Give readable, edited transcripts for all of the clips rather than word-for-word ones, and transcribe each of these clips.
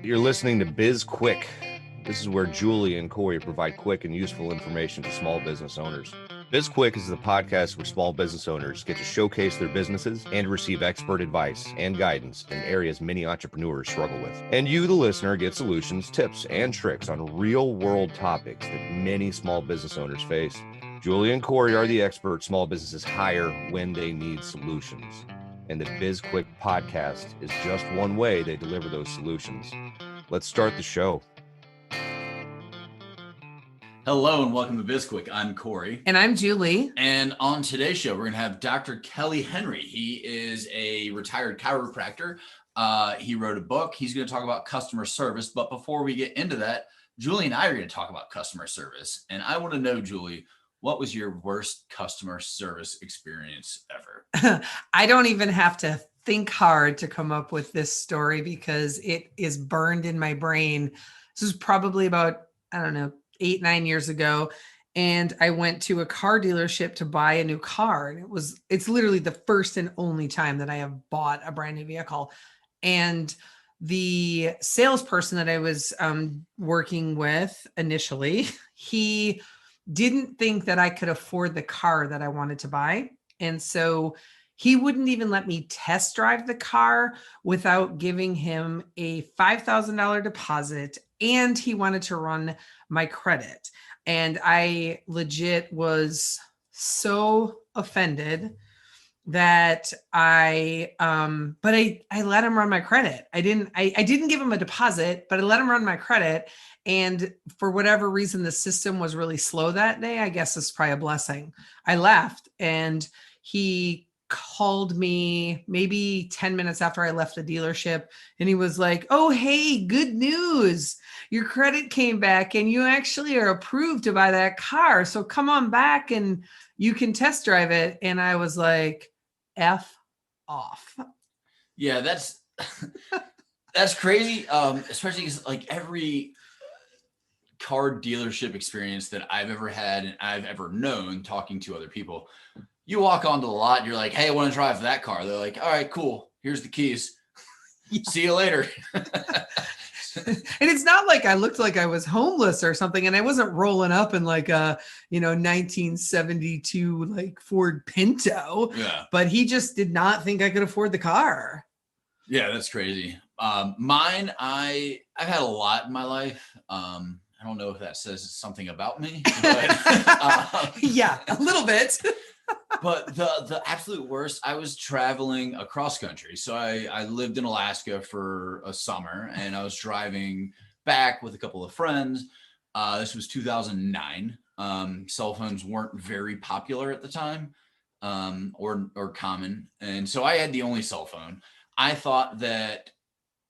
You're listening to BizQuik. This is where Julie and Corey provide quick and useful information to small business owners. BizQuik is the podcast where small business owners get to showcase their businesses and receive expert advice and guidance in areas many entrepreneurs struggle with. And you, the listener, get solutions, tips, and tricks on real-world topics that many small business owners face. Julie and Corey are the experts small businesses hire when they need solutions. And the BizQuik podcast is just one way they deliver those solutions. Let's start the show. Hello and welcome to BizQuik. I'm Corey. And I'm Julie. And on today's show, we're going to have Dr. Kelly Henry. He is a retired chiropractor. He wrote a book. He's going to talk about customer service. But before we get into that, Julie and I are going to talk about customer service. And I want to know, Julie, what was your worst customer service experience ever? I don't even have to think hard to come up with this story because it is burned in my brain. This was probably about, 8-9 years ago. And I went to a car dealership to buy a new car. And it's literally the first and only time that I have bought a brand new vehicle. And the salesperson that I was working with initially, he didn't think that I could afford the car that I wanted to buy. And so he wouldn't even let me test drive the car without giving him a $5,000 deposit. And he wanted to run my credit. And I legit was so offended that I let him run my credit. I didn't give him a deposit, but I let him run my credit. And for whatever reason, the system was really slow that day. I guess it's probably a blessing. I left and he called me maybe 10 minutes after I left the dealership. And he was like, "Oh, hey, good news. Your credit came back and you actually are approved to buy that car. So come on back and you can test drive it." And I was like, F off. Yeah, that's crazy. Especially because like every car dealership experience that I've ever had and I've ever known talking to other people, you walk onto the lot and you're like, "Hey, I want to drive that car." They're like, "All right, cool. Here's the keys. See you later." And it's not like I looked like I was homeless or something. And I wasn't rolling up in like a, 1972 like Ford Pinto. Yeah. But he just did not think I could afford the car. Yeah, that's crazy. Mine, I've had a lot in my life. I don't know if that says something about me, but yeah, a little bit. But the absolute worst, I was traveling across country. So I lived in Alaska for a summer and I was driving back with a couple of friends. This was 2009. Cell phones weren't very popular at the time, or common. And so I had the only cell phone. I thought that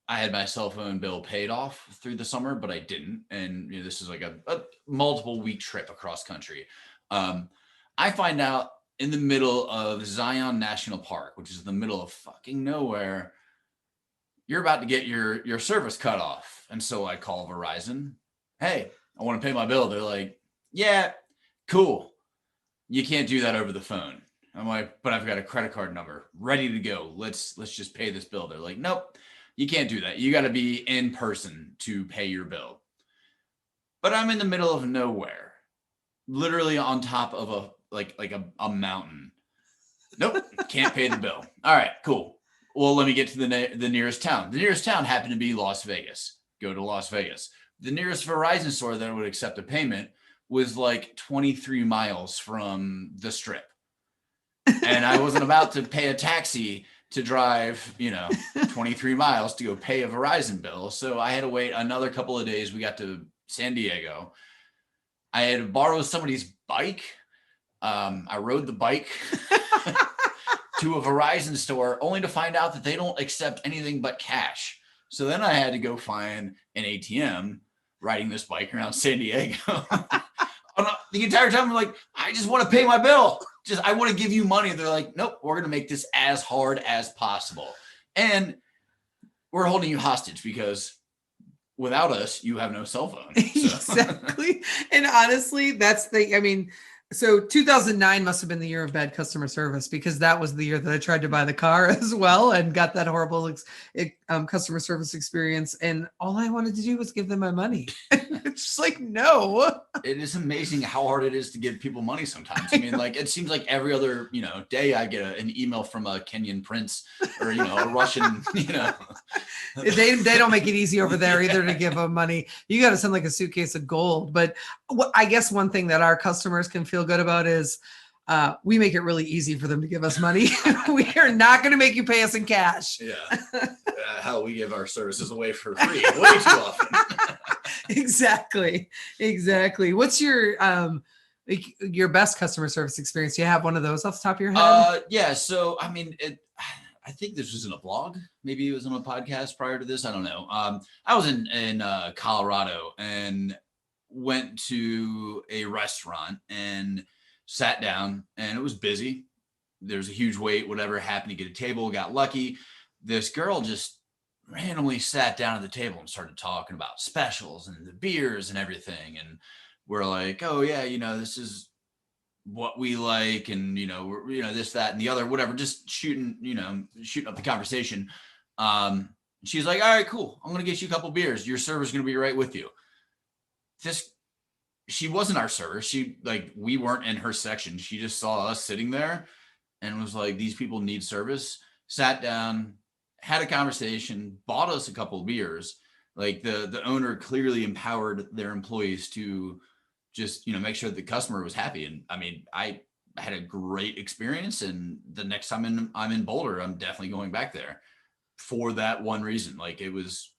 I had my cell phone bill paid off through the summer, but I didn't. And this is like a multiple week trip across country. I find out in the middle of Zion National Park, which is the middle of fucking nowhere, you're about to get your service cut off. And so I call Verizon. "Hey, I want to pay my bill." They're like, "Yeah, cool. You can't do that over the phone." I'm like, "But I've got a credit card number ready to go. Let's just pay this bill." They're like, "Nope, you can't do that. You got to be in person to pay your bill." But I'm in the middle of nowhere, literally on top of a mountain. "Nope, can't pay the bill." All right, cool. Well, let me get to the nearest town. The nearest town happened to be Las Vegas. Go to Las Vegas. The nearest Verizon store that would accept a payment was like 23 miles from the Strip. And I wasn't about to pay a taxi to drive, 23 miles to go pay a Verizon bill. So I had to wait another couple of days. We got to San Diego. I had to borrow somebody's bike. I rode the bike to a Verizon store only to find out that they don't accept anything but cash. So then I had to go find an ATM riding this bike around San Diego. The entire time I'm like, "I just want to pay my bill. I want to give you money." They're like, "Nope, we're going to make this as hard as possible. And we're holding you hostage because without us, you have no cell phone." So. Exactly. And honestly, So 2009 must have been the year of bad customer service, because that was the year that I tried to buy the car as well and got that horrible customer service experience. And all I wanted to do was give them my money. It's just like, no. It is amazing how hard it is to give people money sometimes. I mean, like, it seems like every other, day I get an email from a Kenyan prince or, a Russian, They don't make it easy over there either to give them money. You got to send like a suitcase of gold. But I guess one thing that our customers can feel good about is we make it really easy for them to give us money. We are not going to make you pay us in cash. Yeah. How we give our services away for free way too often. Exactly. What's your best customer service experience? Do you have one of those off the top of your head? Yeah. So, I mean, I think this was in a blog. Maybe it was on a podcast prior to this. I don't know. I was in Colorado and went to a restaurant and sat down, and it was busy. There's a huge wait, whatever, happened to get a table, got lucky. This girl just randomly sat down at the table and started talking about specials and the beers and everything. And we're like, oh yeah, this is what we like. And, we're, this, that, and the other, whatever, just shooting up the conversation. She's like, all right, cool. I'm going to get you a couple beers. Your server's going to be right with you. She wasn't our server. We weren't in her section. She just saw us sitting there and was like, these people need service. Sat down, had a conversation, bought us a couple of beers. Like the owner clearly empowered their employees to just, make sure the customer was happy. And I mean, I had a great experience, and the next time I'm in Boulder, I'm definitely going back there for that one reason. Like it was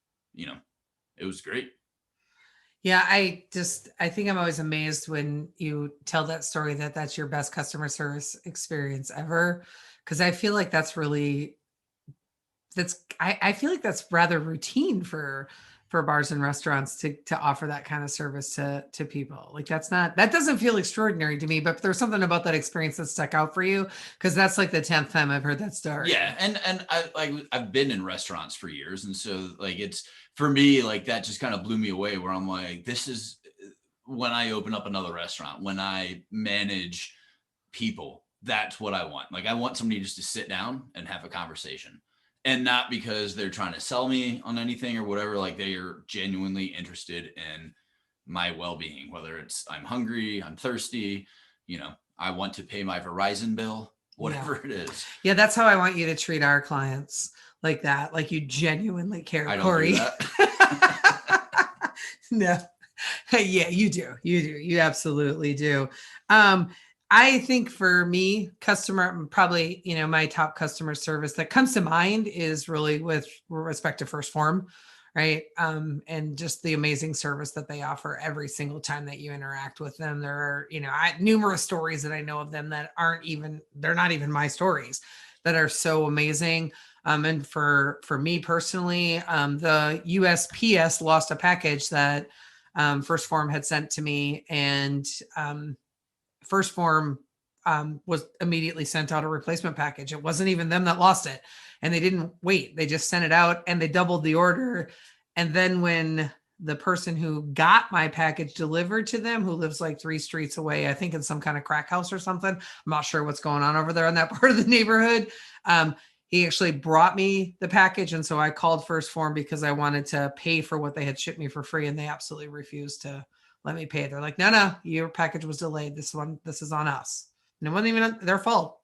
great. Yeah, I think I'm always amazed when you tell that story that's your best customer service experience ever. Cause I feel like I feel like that's rather routine for bars and restaurants to offer that kind of service to people. Like that doesn't feel extraordinary to me, but there's something about that experience that stuck out for you. Cause that's like the 10th time I've heard that story. Yeah. And I've been in restaurants for years. And so it's, for me, like that just kind of blew me away, where I'm like, this is when I open up another restaurant, when I manage people, that's what I want. Like I want somebody just to sit down and have a conversation, and not because they're trying to sell me on anything or whatever. Like they are genuinely interested in my well-being, whether it's I'm hungry, I'm thirsty, I want to pay my Verizon bill, whatever it is. Yeah. That's how I want you to treat our clients. Like that, like you genuinely care, I don't Corey. do that. No. Yeah, you do. You absolutely do. I think for me, probably, my top customer service that comes to mind is really with respect to First Form, right? And just the amazing service that they offer every single time that you interact with them. There are, numerous stories that I know of them that they're not even my stories, that are so amazing. And for me personally, the USPS lost a package that First Form had sent to me, and First Form was immediately sent out a replacement package. It wasn't even them that lost it, and they didn't wait. They just sent it out, and they doubled the order. And then when the person who got my package delivered to them, who lives like 3 streets away, I think in some kind of crack house or something, I'm not sure what's going on over there in that part of the neighborhood. He actually brought me the package. And so I called First Form because I wanted to pay for what they had shipped me for free. And they absolutely refused to let me pay. They're like, no, your package was delayed. This is on us. And it wasn't even their fault.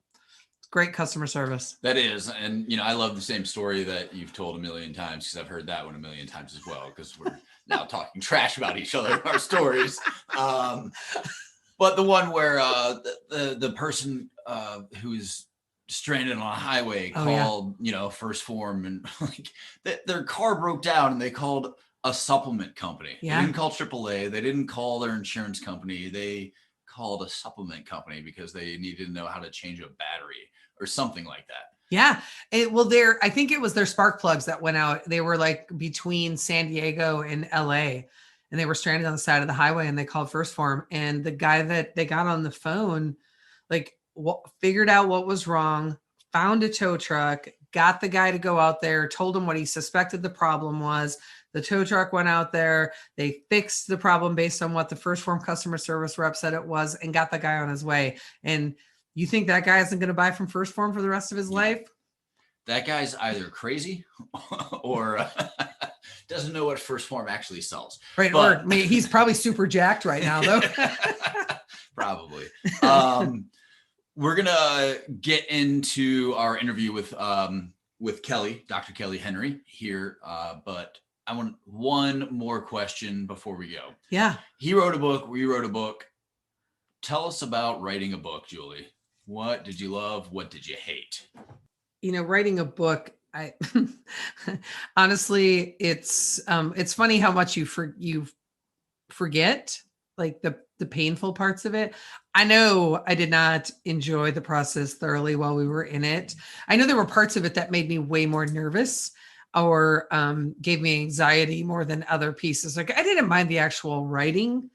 Great customer service. That is. And, I love the same story that you've told a million times, because I've heard that one a million times as well, because we're now talking trash about each other in our stories. But the one where the person who's stranded on a highway called, First Form, and their car broke down, and they called a supplement company. Yeah. They didn't call AAA. They didn't call their insurance company. They called a supplement company because they needed to know how to change a battery or something like that. Yeah. I think it was their spark plugs that went out. They were like between San Diego and LA, and they were stranded on the side of the highway, and they called First Form, and the guy that they got on the phone, figured out what was wrong, found a tow truck, got the guy to go out there, told him what he suspected the problem was. The tow truck went out there. They fixed the problem based on what the First Form customer service rep said it was and got the guy on his way. And you think that guy isn't going to buy from First Form for the rest of his life? That guy's either crazy or doesn't know what First Form actually sells. Right. But, or I mean, he's probably super jacked right now, though. Probably. We're going to get into our interview with Kelly, Dr. Kelly Henry here. But I want one more question before we go. Yeah. He wrote a book. We wrote a book. Tell us about writing a book, Julie. What did you love? What did you hate? Writing a book, I honestly, it's funny how much you forget, like the painful parts of it. I know I did not enjoy the process thoroughly while we were in it. I know there were parts of it that made me way more nervous or gave me anxiety more than other pieces. Like I didn't mind the actual writing.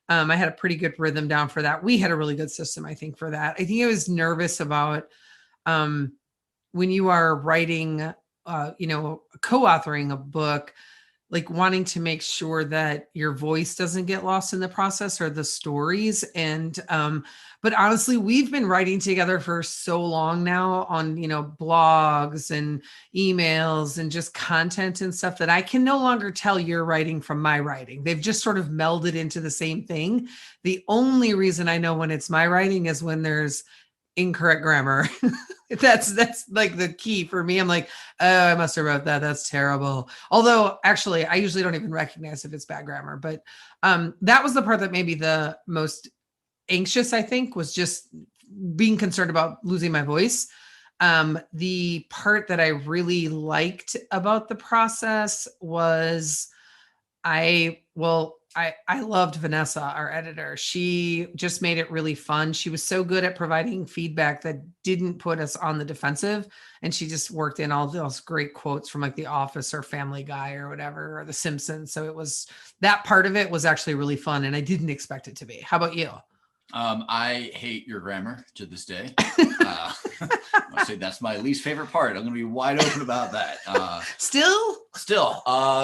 I had a pretty good rhythm down for that. We had a really good system, I think, for that. I think I was nervous about when you are writing, co-authoring a book, like wanting to make sure that your voice doesn't get lost in the process or the stories. And, but honestly, we've been writing together for so long now on, blogs and emails and just content and stuff that I can no longer tell your writing from my writing. They've just sort of melded into the same thing. The only reason I know when it's my writing is when there's incorrect grammar. That's like the key for me. I'm like, oh, I must have wrote that. That's terrible. Although actually, I usually don't even recognize if it's bad grammar. But that was the part that made me the most anxious, I think, was just being concerned about losing my voice. The part that I really liked about the process was I loved Vanessa, our editor. She just made it really fun. She was so good at providing feedback that didn't put us on the defensive. And she just worked in all those great quotes from like The Office or Family Guy or whatever, or The Simpsons. So it was, that part of it was actually really fun. And I didn't expect it to be. How about you? I hate your grammar to this day. I'll say that's my least favorite part. I'm going to be wide open about that. Still,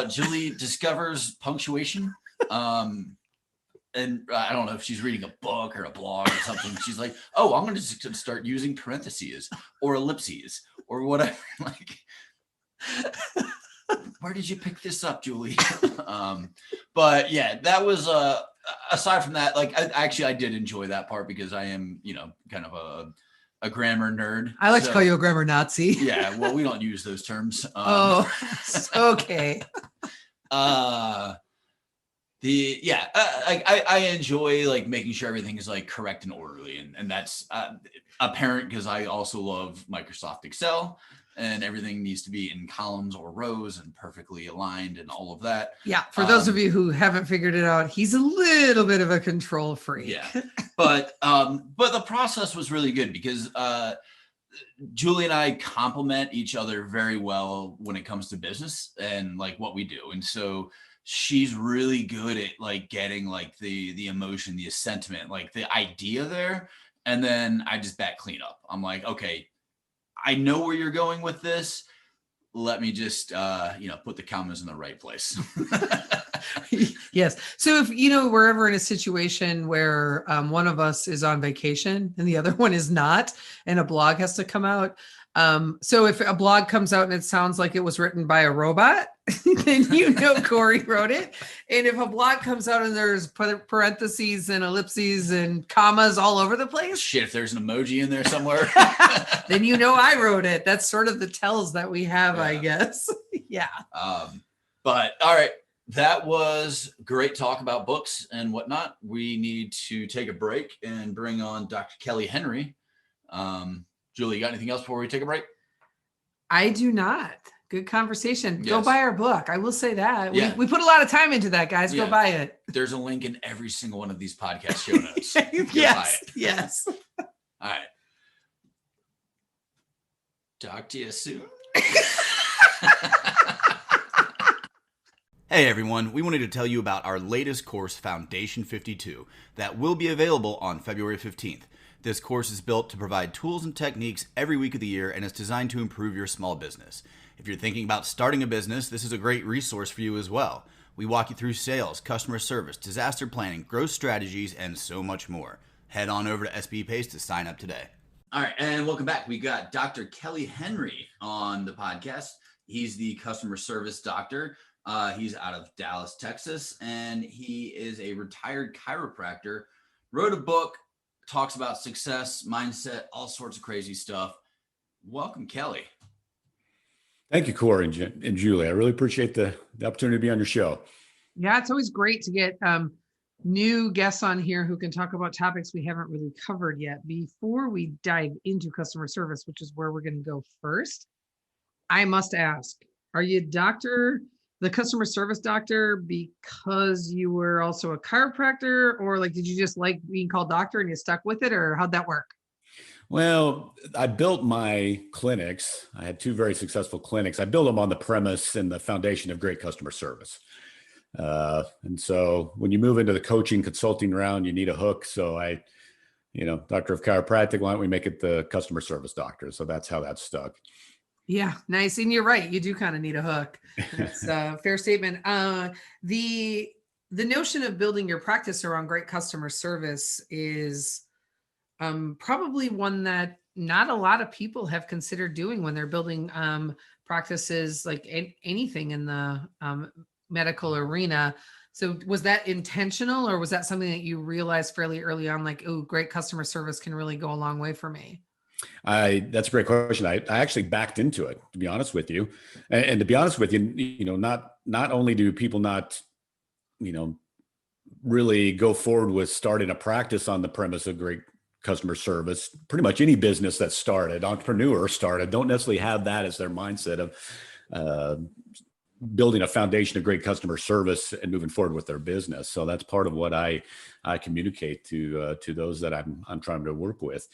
Julie discovers punctuation. And I don't know if she's reading a book or a blog or something. She's like, oh, I'm going to start using parentheses or ellipses or whatever. Like, where did you pick this up, Julie? But yeah, that was, aside from that, like, I did enjoy that part because I am, kind of a grammar nerd. I like to call you a grammar Nazi. Yeah. Well, we don't use those terms. Okay. I enjoy like making sure everything is like correct and orderly, and that's apparent because I also love Microsoft Excel, and everything needs to be in columns or rows and perfectly aligned and all of that. Yeah, for those of you who haven't figured it out, he's a little bit of a control freak. Yeah, but the process was really good because Julie and I complement each other very well when it comes to business and like what we do, and so she's really good at like getting like the emotion, the sentiment, like the idea there. And then I just back clean up. I'm like, okay, I know where you're going with this. Let me just, put the commas in the right place. Yes. So if, we're ever in a situation where one of us is on vacation and the other one is not, and a blog has to come out. So if a blog comes out and it sounds like it was written by a robot, then Corey wrote it. And if a blog comes out and there's parentheses and ellipses and commas all over the place. Shit, if there's an emoji in there somewhere. Then I wrote it. That's sort of the tells that we have, I guess. Yeah. But all right. That was great talk about books and whatnot. We need to take a break and bring on Dr. Kelly Henry. Julie, you got anything else before we take a break? I do not. Good conversation. Yes. Go buy our book. I will say that. Yeah. We put a lot of time into that, guys. Go buy it. There's a link in every single one of these podcast show notes. Yes. Yes. All right. Talk to you soon. Hey everyone, we wanted to tell you about our latest course, Foundation 52, that will be available on February 15th. This course is built to provide tools and techniques every week of the year and is designed to improve your small business. If you're thinking about starting a business, this is a great resource for you as well. We walk you through sales, customer service, disaster planning, growth strategies, and so much more. Head on over to SB Pace to sign up today. All right, and welcome back. We got Dr. Kelly Henry on the podcast. He's the customer service doctor. He's out of Dallas, Texas, and he is a retired chiropractor. Wrote a book, talks about success, mindset, all sorts of crazy stuff. Welcome, Kelly. Thank you, Corey and Julie. I really appreciate the opportunity to be on your show. Yeah, it's always great to get new guests on here who can talk about topics we haven't really covered yet. Before we dive into customer service, which is where we're going to go first, I must ask, are you the customer service doctor because you were also a chiropractor, or like, did you just like being called doctor and you stuck with it, or how'd that work? Well, I built my clinics. I had two very successful clinics. I built them on the premise and the foundation of great customer service. And so when you move into the coaching consulting round, you need a hook. So doctor of chiropractic, why don't we make it the customer service doctor? So that's how that stuck. Yeah, nice. And you're right. You do kind of need a hook. That's a fair statement. The notion of building your practice around great customer service is probably one that not a lot of people have considered doing when they're building practices like anything in the medical arena. So was that intentional, or was that something that you realized fairly early on, like, oh, great customer service can really go a long way for me? That's a great question. I actually backed into it, to be honest with you. And to be honest with you, not only do people not, really go forward with starting a practice on the premise of great customer service, pretty much any business that entrepreneur started, don't necessarily have that as their mindset of building a foundation of great customer service and moving forward with their business. So that's part of what I communicate to those that I'm trying to work with.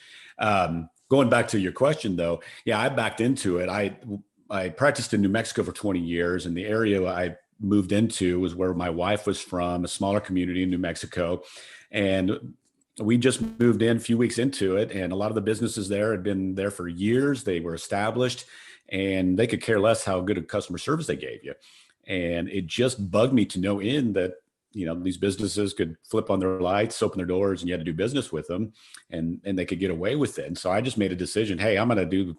Going back to your question though, yeah, I backed into it. I practiced in New Mexico for 20 years, and the area I moved into was where my wife was from, a smaller community in New Mexico. And we just moved in a few weeks into it, and a lot of the businesses there had been there for years. They were established, and they could care less how good a customer service they gave you. And it just bugged me to no end that, these businesses could flip on their lights, open their doors, and you had to do business with them, and they could get away with it. And so I just made a decision, hey, I'm going to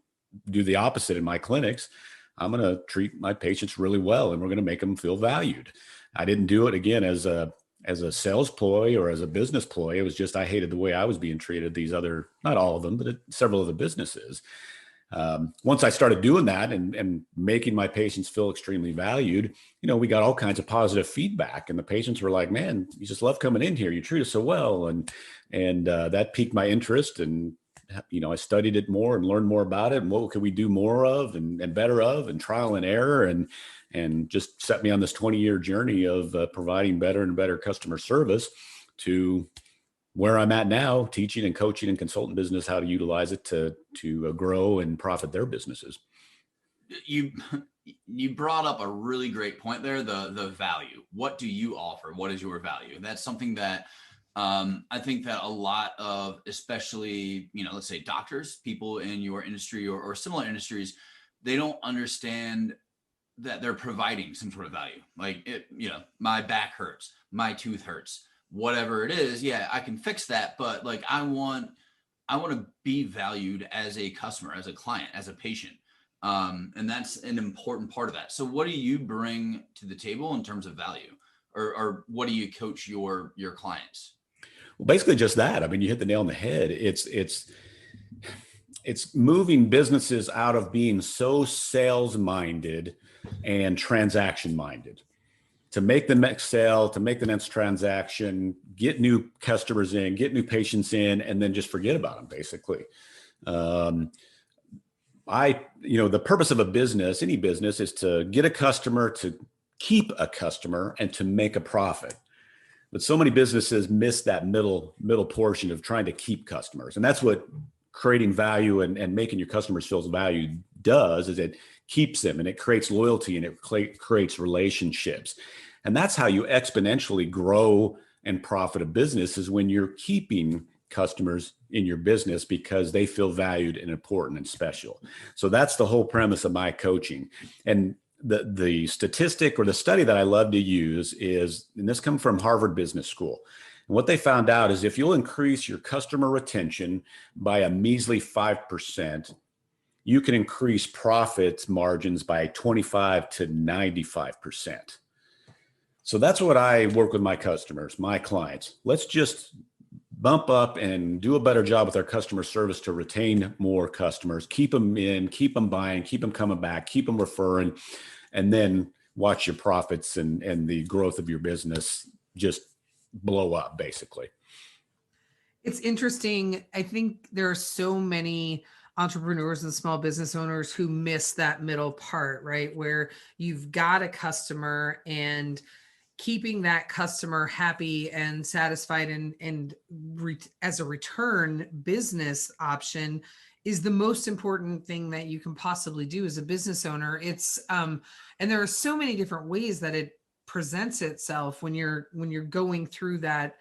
do the opposite in my clinics. I'm going to treat my patients really well, and we're going to make them feel valued. I didn't do it again as a sales ploy or as a business ploy. It was just, I hated the way I was being treated, these other, not all of them, but several of the businesses. Once I started doing that and making my patients feel extremely valued, we got all kinds of positive feedback, and the patients were like, man, you just love coming in here. You treat us so well. And that piqued my interest, and, I studied it more and learned more about it, and what could we do more of and better of, and trial and error, and just set me on this 20-year journey of providing better and better customer service to where I'm at now, teaching and coaching and consulting business how to utilize it to grow and profit their businesses. You brought up a really great point there, the value. What do you offer? What is your value? That's something that I think that a lot of, especially, let's say doctors, people in your industry or similar industries, they don't understand that they're providing some sort of value. Like, my back hurts, my tooth hurts, whatever it is. Yeah, I can fix that. But like, I want to be valued as a customer, as a client, as a patient. And that's an important part of that. So what do you bring to the table in terms of value, or what do you coach your clients? Well, basically just that. I mean, you hit the nail on the head. It's moving businesses out of being so sales minded and transaction minded to make the next sale, to make the next transaction, get new customers in, get new patients in, and then just forget about them, basically. The purpose of a business, any business, is to get a customer, to keep a customer, and to make a profit. But so many businesses miss that middle portion of trying to keep customers. And that's what creating value and making your customers feel valued does, is it keeps them, and it creates loyalty, and it creates relationships. And that's how you exponentially grow and profit a business, is when you're keeping customers in your business because they feel valued and important and special. So that's the whole premise of my coaching. And the statistic or the study that I love to use is, and this comes from Harvard Business School. And what they found out is if you'll increase your customer retention by a measly 5%, you can increase profit margins by 25 to 95%. So that's what I work with my customers, my clients. Let's just bump up and do a better job with our customer service to retain more customers, keep them in, keep them buying, keep them coming back, keep them referring, and then watch your profits and the growth of your business just blow up, basically. It's interesting. I think there are so many entrepreneurs and small business owners who miss that middle part, right? Where you've got a customer and keeping that customer happy and satisfied and as a return business option is the most important thing that you can possibly do as a business owner. It's and there are so many different ways that it presents itself when you're going through that,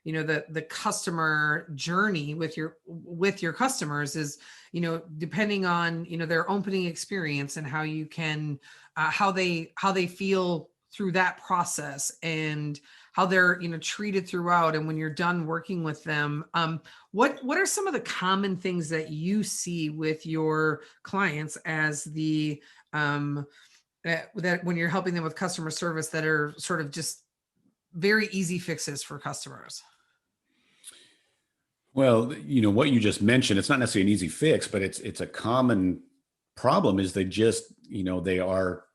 you know, the customer journey with your customers is, you know, depending on, you know, their opening experience and how you can how they feel through that process and how they're, you know, treated throughout. And when you're done working with them, what are some of the common things that you see with your clients as the that when you're helping them with customer service that are sort of just very easy fixes for customers? Well, you know, what you just mentioned, it's not necessarily an easy fix, but it's a common problem is they just, you know, they are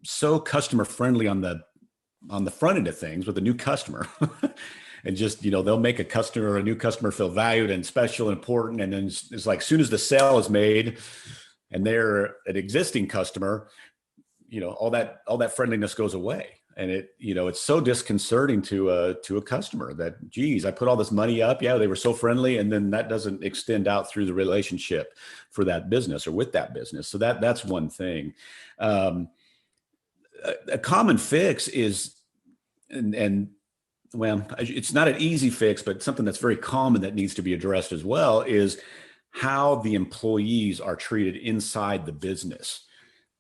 so customer friendly on the front end of things with a new customer and just, you know, they'll make a new customer feel valued and special and important. And then it's like, as soon as the sale is made and they're an existing customer, you know, all that friendliness goes away. And it, you know, it's so disconcerting to a customer that, geez, I put all this money up. Yeah, they were so friendly. And then that doesn't extend out through the relationship for that business or with that business. So that's one thing. A common fix is, and well, it's not an easy fix, but something that's very common that needs to be addressed as well is how the employees are treated inside the business.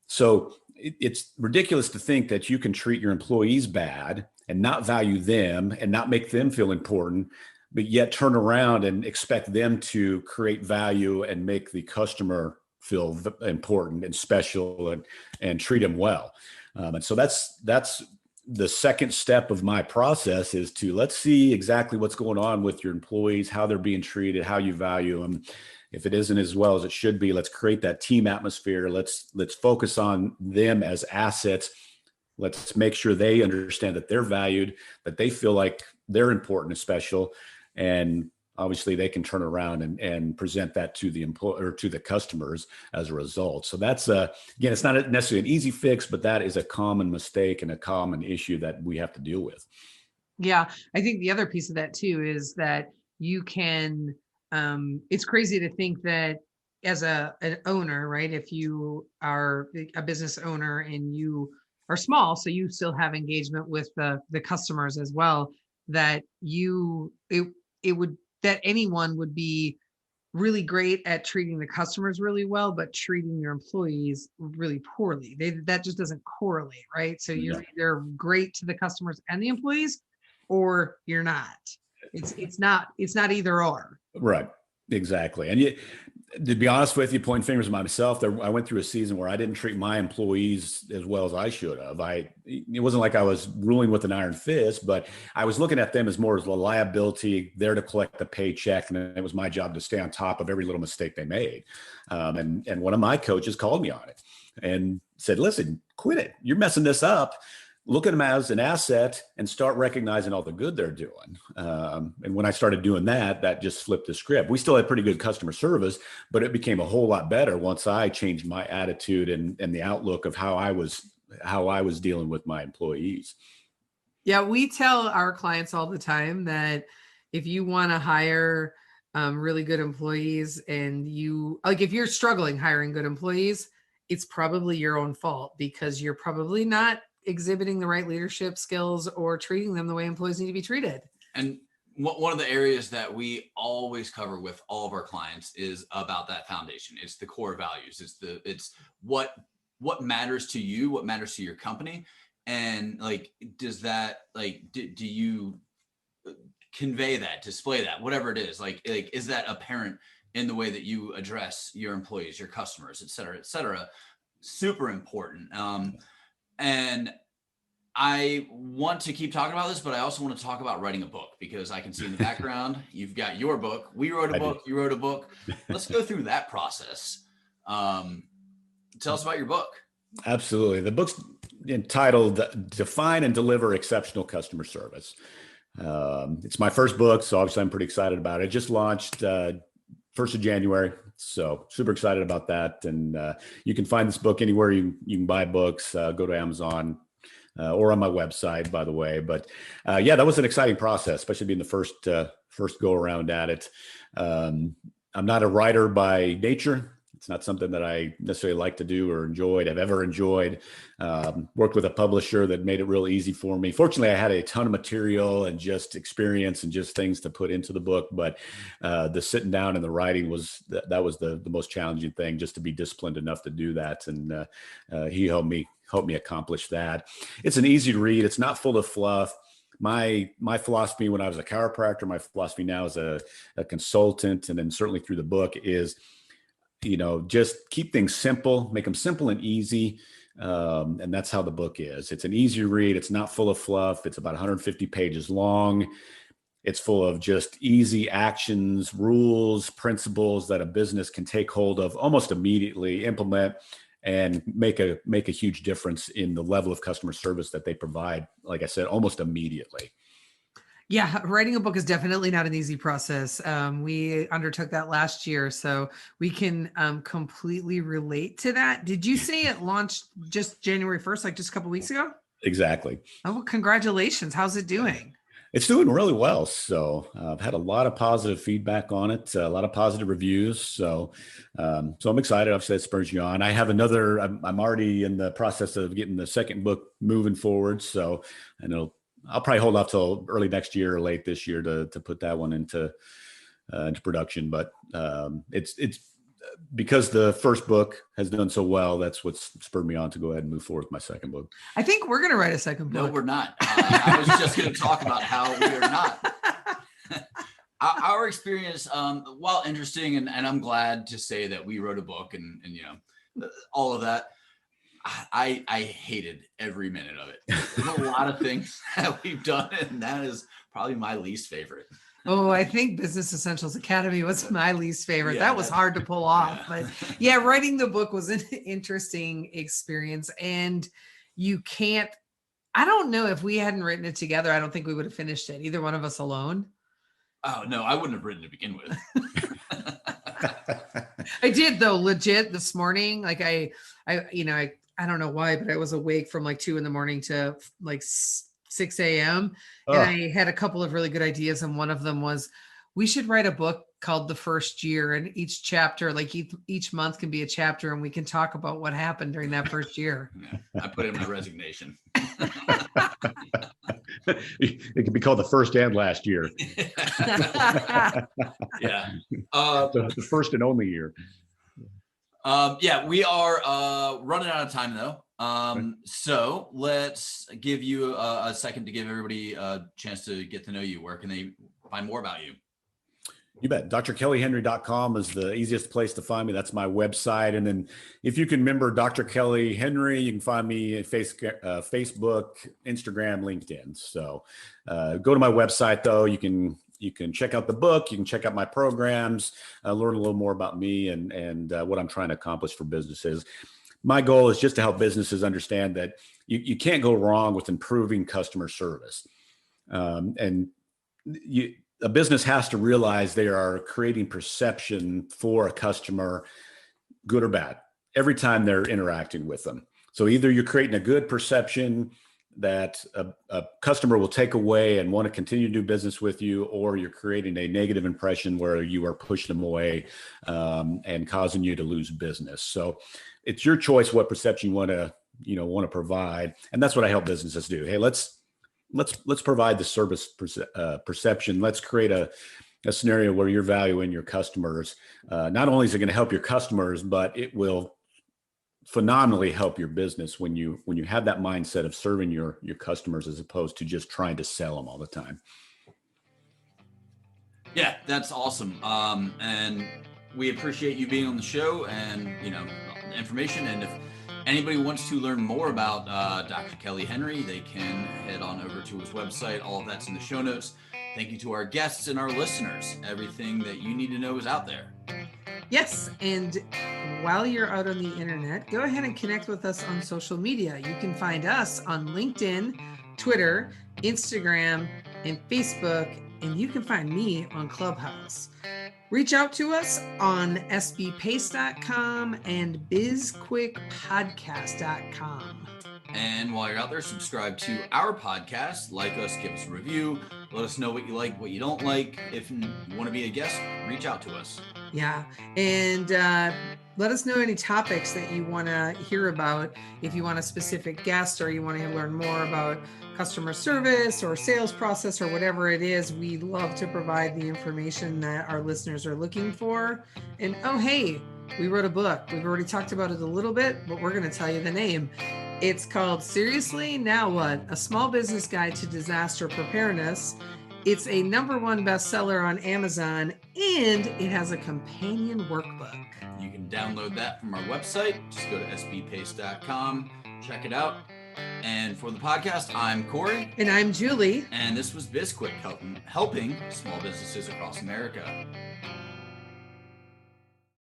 So it's ridiculous to think that you can treat your employees bad and not value them and not make them feel important, but yet turn around and expect them to create value and make the customer feel important and special and treat them well. And so that's the second step of my process is to let's see exactly what's going on with your employees, how they're being treated, how you value them. If it isn't as well as it should be, let's create that team atmosphere. Let's focus on them as assets. Let's make sure they understand that they're valued, that they feel like they're important and special. And obviously they can turn around and present that to the employer or to the customers as a result. So that's again, it's not necessarily an easy fix, but that is a common mistake and a common issue that we have to deal with. Yeah. I think the other piece of that too is that you can, it's crazy to think that as an owner, right? If you are a business owner and you are small, so you still have engagement with the customers as well, that that anyone would be really great at treating the customers really well, but treating your employees really poorly. That just doesn't correlate, right? So you're either great to the customers and the employees, or you're not. It's not either or. Right. Exactly. And to be honest with you, pointing fingers at myself, I went through a season where I didn't treat my employees as well as I should have. It wasn't like I was ruling with an iron fist, but I was looking at them as more as a liability, there to collect the paycheck. And it was my job to stay on top of every little mistake they made. And one of my coaches called me on it and said, listen, quit it. You're messing this up. Look at them as an asset and start recognizing all the good they're doing. And when I started doing that, that just flipped the script. We still had pretty good customer service, but it became a whole lot better once I changed my attitude and the outlook of how I was dealing with my employees. Yeah, we tell our clients all the time that if you want to hire really good employees and if you're struggling hiring good employees, it's probably your own fault because you're probably not exhibiting the right leadership skills or treating them the way employees need to be treated. And one of the areas that we always cover with all of our clients is about that foundation. It's the core values. It's what matters to you, what matters to your company. And like, does that, like, do you convey that, display that, whatever it is, like, is that apparent in the way that you address your employees, your customers, et cetera, et cetera? Super important. And I want to keep talking about this, but I also want to talk about writing a book, because I can see in the background, you've got your book. We wrote a book. You wrote a book. Let's go through that process. Tell us about your book. Absolutely. The book's entitled Define and Deliver Exceptional Customer Service. It's my first book, so obviously I'm pretty excited about it. It just launched 1st of January. So super excited about that. And you can find this book anywhere you can buy books. Go to Amazon. Or on my website, by the way. But yeah, that was an exciting process, especially being the first go around at it. I'm not a writer by nature. It's not something that I necessarily like to do or have ever enjoyed. Worked with a publisher that made it real easy for me. Fortunately, I had a ton of material and just experience and just things to put into the book. But the sitting down and the writing was the most challenging thing, just to be disciplined enough to do that. And he helped me accomplish that. It's an easy read. It's not full of fluff. My philosophy when I was a chiropractor, my philosophy now as a consultant, and then certainly through the book is, just keep things simple, make them simple and easy. And that's how the book is. It's an easy read. It's not full of fluff. It's about 150 pages long. It's full of just easy actions, rules, principles that a business can take hold of almost immediately, implement, and make a huge difference in the level of customer service that they provide. Like I said, almost immediately. Yeah, writing a book is definitely not an easy process. We undertook that last year, so we can completely relate to that. Did you say it launched just January 1st, like just a couple of weeks ago? Exactly. Oh, well, congratulations. How's it doing? It's doing really well. So I've had a lot of positive feedback on it, a lot of positive reviews. So I'm excited. Obviously, that spurs you on. I have another, I'm already in the process of getting the second book moving forward. So I know I'll probably hold off till early next year or late this year to put that one into production. But it's because the first book has done so well, that's what's spurred me on to go ahead and move forward with my second book. I think we're going to write a second book. No, we're not. I was just going to talk about how we are not. Our experience, while interesting, and I'm glad to say that we wrote a book and all of that, I hated every minute of it. There's a lot of things that we've done, and that is probably my least favorite. Oh, I think Business Essentials Academy was my least favorite. That was hard to pull off. Yeah. But yeah, writing the book was an interesting experience. And I don't know if we hadn't written it together, I don't think we would have finished it, either one of us alone. Oh, no, I wouldn't have written to begin with. I did, though, legit this morning. Like I don't know why, but I was awake from like 2 a.m. to like 6 a.m. And I had a couple of really good ideas. And one of them was, we should write a book called The First Year. And each chapter, like each month can be a chapter, and we can talk about what happened during that first year. Yeah, I put in my resignation. It could be called The First and Last Year. Yeah. The first and only year. Yeah, we are running out of time though. So let's give you a second to give everybody a chance to get to know you. Where can they find more about you? You bet. drkellyhenry.com is the easiest place to find me. That's my website. And then if you can remember Dr. Kelly Henry, you can find me at Facebook, Instagram, LinkedIn. So go to my website though. You can check out the book. You can check out my programs, learn a little more about me and what I'm trying to accomplish for businesses. My goal is just to help businesses understand that you can't go wrong with improving customer service. A business has to realize they are creating perception for a customer, good or bad, every time they're interacting with them. So either you're creating a good perception that a customer will take away and want to continue to do business with you, or you're creating a negative impression where you are pushing them away and causing you to lose business. So it's your choice what perception you want to provide, and that's what I help businesses do. Hey, let's let's provide the service perception. Let's create a scenario where you're valuing your customers. Not only is it going to help your customers, but it will phenomenally help your business when you have that mindset of serving your customers as opposed to just trying to sell them all the time. Yeah, that's awesome. And we appreciate you being on the show and, the information. And if anybody wants to learn more about Dr. Kelly Henry, they can head on over to his website. All of that's in the show notes. Thank you to our guests and our listeners. Everything that you need to know is out there. Yes, and while you're out on the internet, go ahead and connect with us on social media. You can find us on LinkedIn, Twitter, Instagram, and Facebook, and you can find me on Clubhouse. Reach out to us on sbpace.com and bizquickpodcast.com. And while you're out there, subscribe to our podcast, like us, give us a review, let us know what you like, what you don't like. If you want to be a guest, reach out to us. Yeah, and let us know any topics that you want to hear about. If you want a specific guest or you want to learn more about customer service or sales process or whatever it is, we love to provide the information that our listeners are looking for. And oh, hey, we wrote a book. We've already talked about it a little bit, but we're going to tell you the name. It's called Seriously, Now What? A Small Business Guide to Disaster Preparedness. It's a #1 bestseller on Amazon, and it has a companion workbook. You can download that from our website. Just go to sbpace.com, check it out. And for the podcast, I'm Corey. And I'm Julie. And this was BizQuik, helping small businesses across America.